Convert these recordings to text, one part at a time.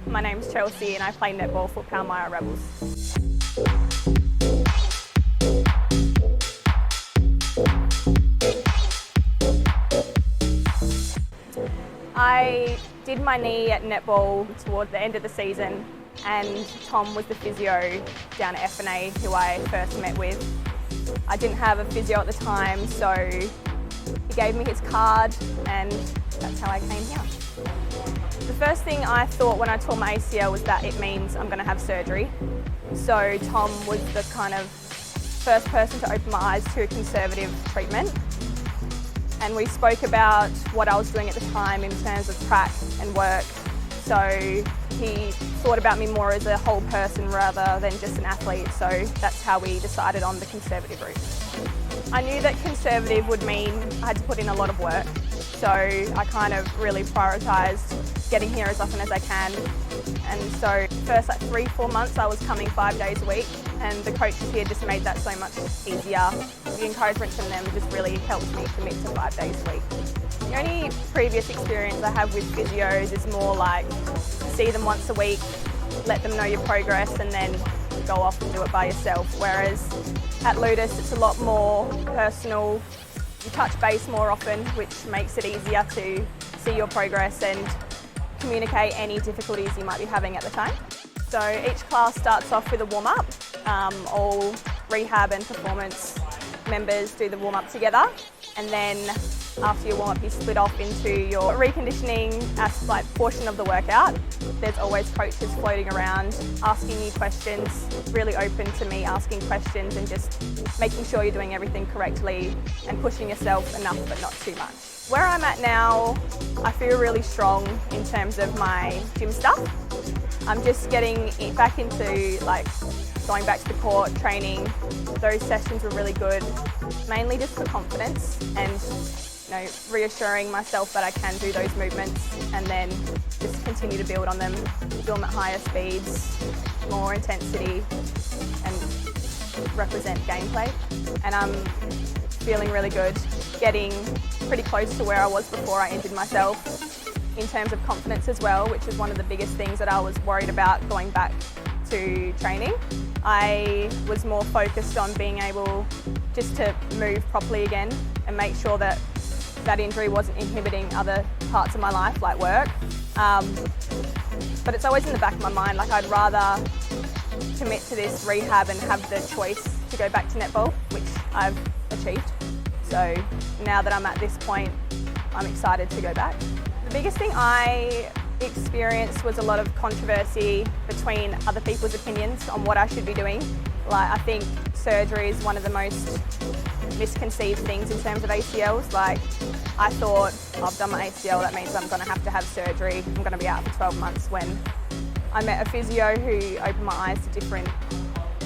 My name's Chelsea and I play netball for Palmyra Rebels. I did my knee at netball toward the end of the season, and Tom was the physio down at F&A who I first met with. I didn't have a physio at the time, so he gave me his card and that's how I came here. The first thing I thought when I tore my ACL was that it means I'm going to have surgery. So Tom was the kind of first person to open my eyes to a conservative treatment. And we spoke about what I was doing at the time in terms of prac and work. So he thought about me more as a whole person rather than just an athlete. So that's how we decided on the conservative route. I knew that conservative would mean I had to put in a lot of work. So I kind of really prioritised getting here as often as I can. And so first 3-4 months I was coming 5 days a week, and the coaches here just made that so much easier. The encouragement from them just really helped me commit to 5 days a week. The only previous experience I have with physios is more like see them once a week, let them know your progress and then go off and do it by yourself. Whereas at Ludus it's a lot more personal. You touch base more often, which makes it easier to see your progress and communicate any difficulties you might be having at the time. So each class starts off with a warm-up. All rehab and performance members do the warm-up together, and then after your warm-up you split off into your reconditioning portion of the workout. There's always coaches floating around asking you questions, really open to me asking questions and just making sure you're doing everything correctly and pushing yourself enough but not too much. Where I'm at now, I feel really strong in terms of my gym stuff. I'm just getting back into going back to the court, training. Those sessions were really good, mainly just for confidence and reassuring myself that I can do those movements and then just continue to build on them, do them at higher speeds, more intensity and represent gameplay. And I'm feeling really good, getting pretty close to where I was before I injured myself in terms of confidence as well, which is one of the biggest things that I was worried about going back to training. I was more focused on being able just to move properly again and make sure that that injury wasn't inhibiting other parts of my life like work. But it's always in the back of my mind, I'd rather commit to this rehab and have the choice to go back to netball, which I've achieved. So now that I'm at this point, I'm excited to go back. The biggest thing I experienced was a lot of controversy between other people's opinions on what I should be doing. I think surgery is one of the most misconceived things in terms of ACLs. I thought, I've done my ACL, that means I'm going to have surgery. I'm going to be out for 12 months, when I met a physio who opened my eyes to different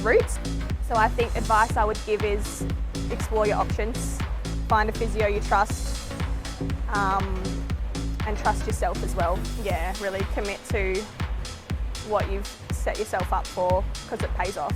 routes. So I think advice I would give is explore your options. Find a physio you trust and trust yourself as well. Yeah, really commit to what you've set yourself up for, because it pays off.